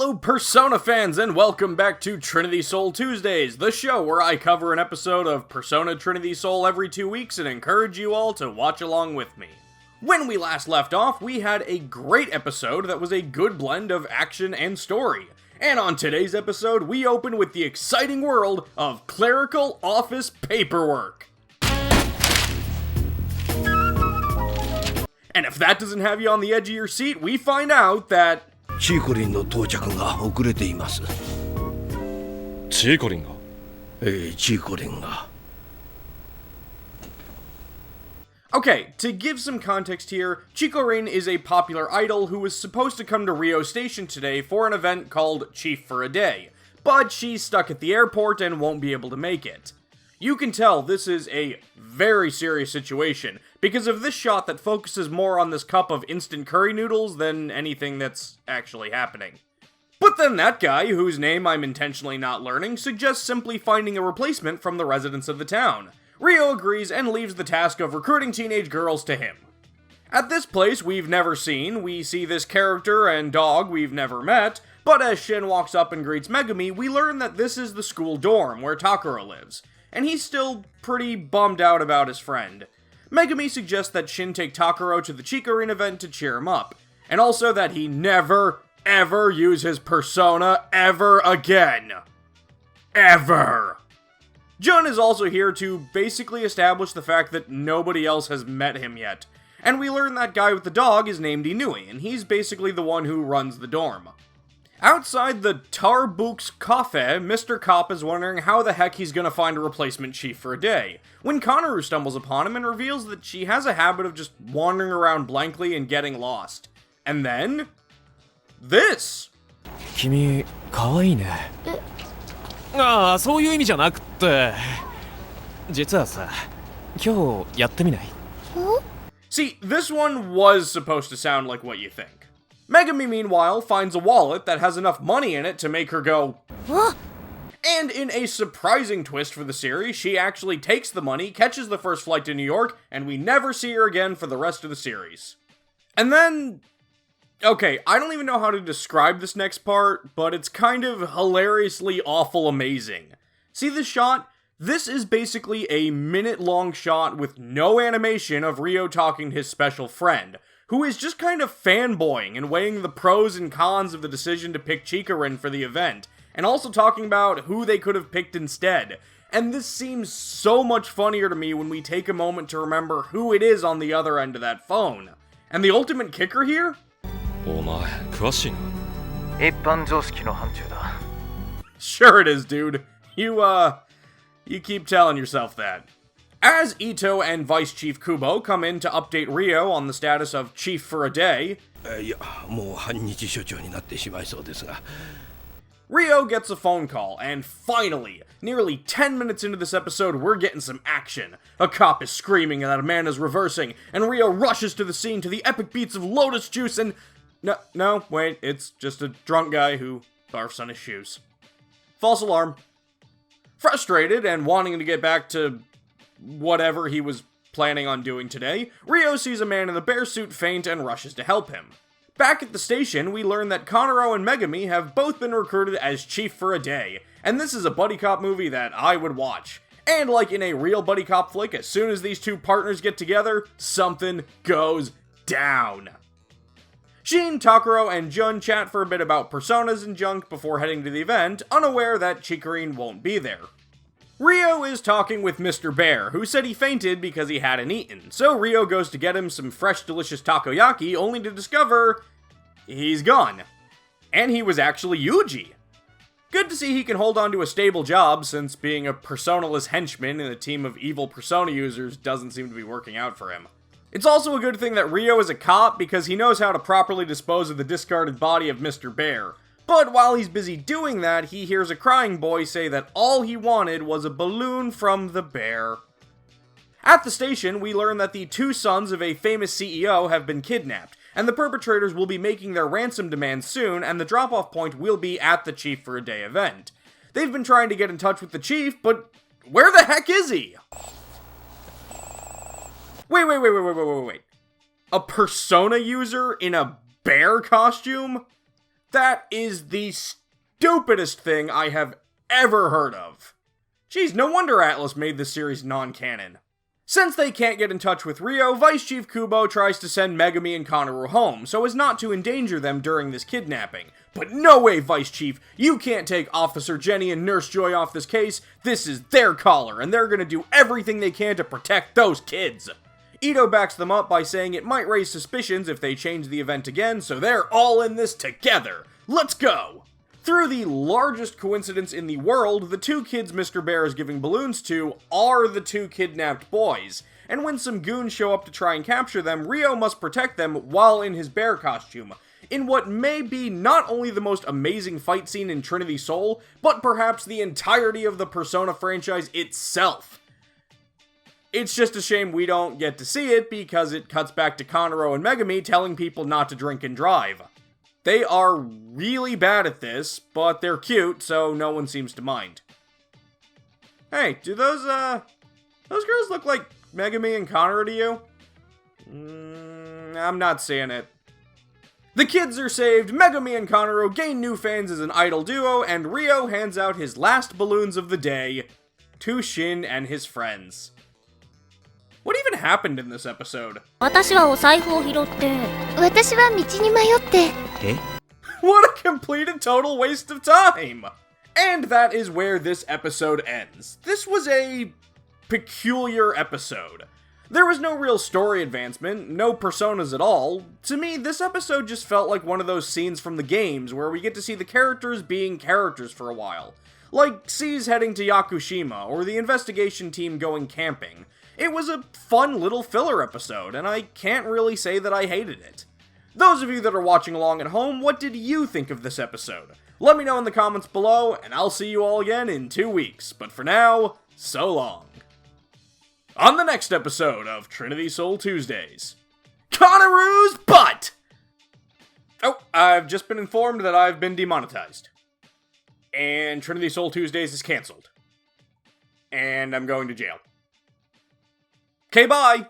Hello Persona fans and welcome back to Trinity Soul Tuesdays, the show where I cover an episode of Persona Trinity Soul every 2 weeks and encourage you all to watch along with me. When we last left off, we had a great episode that was a good blend of action and story. And on today's episode, we open with the exciting world of Clerical office paperwork. And if that doesn't have you on the edge of your seat, we find out thatチーコリンの到着が遅れています。チーコリンが？チーコリンが。Okay, to give some context here, Chico-rin is a popular idol who was supposed to come to Rio Station today for an event called Chief for a Day, but she's stuck at the airport and won't be able to make it. You can tell this is a very serious situation, because of this shot that focuses more on this cup of instant curry noodles than anything that's actually happening. But then that guy, whose name I'm intentionally not learning, suggests simply finding a replacement from the residents of the town. Rio agrees and leaves the task of recruiting teenage girls to him. At this place we've never seen, we see this character and dog we've never met, but as Shin walks up and greets Megumi, we learn that this is the school dorm where Takuro lives, and he's still pretty bummed out about his friend. Megumi suggests that Shin take Takuro to the Chico-rin event to cheer him up, and also that he never, ever use his persona ever again. Ever! Jun is also here to basically establish the fact that nobody else has met him yet, and we learn that guy with the dog is named Inui, and he's basically the one who runs the dorm. Outside the Tarbuks Cafe, Mr. Cop is wondering how the heck he's gonna find a replacement chief for a day, when Konoru stumbles upon him and reveals that she has a habit of just wandering around blankly and getting lost. And then... this! 君、かわいいね。ああ、そういう意味じゃなくって。実はさ、今日やってみない？ See, this one was supposed to sound like what you think. Megumi, meanwhile, finds a wallet that has enough money in it to make her go, "Huh?" And in a surprising twist for the series, she actually takes the money, catches the first flight to New York, and we never see her again for the rest of the series. And then... okay, I don't even know how to describe this next part, but it's kind of hilariously awful amazing. See this shot? This is basically a minute-long shot with no animation of Rio talking to his special friend, who is just kind of fanboying and weighing the pros and cons of the decision to pick Chico-rin for the event, and also talking about who they could have picked instead. And this seems so much funnier to me when we take a moment to remember who it is on the other end of that phone. And the ultimate kicker here? お前、詳しいな。一般常識の範疇だ。 Sure it is, dude. You keep telling yourself that. As Ito and Vice Chief Kubo come in to update Rio on the status of Chief for a Day, いや、もう半日所長になってしまいそうですが。 Rio gets a phone call, and finally, nearly 10 minutes into this episode, we're getting some action. A cop is screaming that a man is reversing, and Rio rushes to the scene to the epic beats of Lotus Juice and... No, wait, it's just a drunk guy who barfs on his shoes. False alarm. Frustrated and wanting to get back to whatever he was planning on doing today, Rio sees a man in a bear suit faint and rushes to help him. Back at the station, we learn that Konoru and Megumi have both been recruited as Chief for a Day, and this is a buddy cop movie that I would watch. And like in a real buddy cop flick, as soon as these two partners get together, something goes down. Shin, Takuro, and Jun chat for a bit about personas and junk before heading to the event, unaware that Chico-rin won't be there. Rio is talking with Mr. Bear, who said he fainted because he hadn't eaten, so Rio goes to get him some fresh delicious takoyaki, only to discover... he's gone. And he was actually Yuji. Good to see he can hold on to a stable job, since being a personaless henchman in a team of evil persona users doesn't seem to be working out for him. It's also a good thing that Rio is a cop, because he knows how to properly dispose of the discarded body of Mr. Bear. But while he's busy doing that, he hears a crying boy say that all he wanted was a balloon from the bear. At the station, we learn that the two sons of a famous CEO have been kidnapped, and the perpetrators will be making their ransom demands soon, and the drop-off point will be at the Chief for a Day event. They've been trying to get in touch with the Chief, but where the heck is he? Wait. A persona user in a bear costume? That is the stupidest thing I have ever heard of. Geez, no wonder Atlas made this series non-canon. Since they can't get in touch with Rio, Vice Chief Kubo tries to send Megami and Konoru home so as not to endanger them during this kidnapping. But no way, Vice Chief, you can't take Officer Jenny and Nurse Joy off this case. This is their collar, and they're gonna do everything they can to protect those kids. Ito backs them up by saying it might raise suspicions if they change the event again, so they're all in this together. Let's go! Through the largest coincidence in the world, the two kids Mr. Bear is giving balloons to are the two kidnapped boys, and when some goons show up to try and capture them, Rio must protect them while in his bear costume, in what may be not only the most amazing fight scene in Trinity Soul, but perhaps the entirety of the Persona franchise itself. It's just a shame we don't get to see it because it cuts back to Konoru and Megami telling people not to drink and drive. They are really bad at this, but they're cute, so no one seems to mind. Hey, do those girls look like Megami and Konoru to you? I'm not seeing it. The kids are saved, Megami and Konoru gain new fans as an idol duo, and Rio hands out his last balloons of the day to Shin and his friends. What even happened in this episode? 私はお財布を拾って、私は道に迷って。What a complete and total waste of time! And that is where this episode ends. This was a peculiar episode. There was no real story advancement, no personas at all. To me, this episode just felt like one of those scenes from the games where we get to see the characters being characters for a while. Like C's heading to Yakushima, or the investigation team going camping. It was a fun little filler episode, and I can't really say that I hated it. Those of you that are watching along at home, what did you think of this episode? Let me know in the comments below, and I'll see you all again in 2 weeks. But for now, so long. On the next episode of Trinity Soul Tuesdays, Konoru's butt! Oh, I've just been informed that I've been demonetized. And Trinity Soul Tuesdays is cancelled. And I'm going to jail. Okay, bye!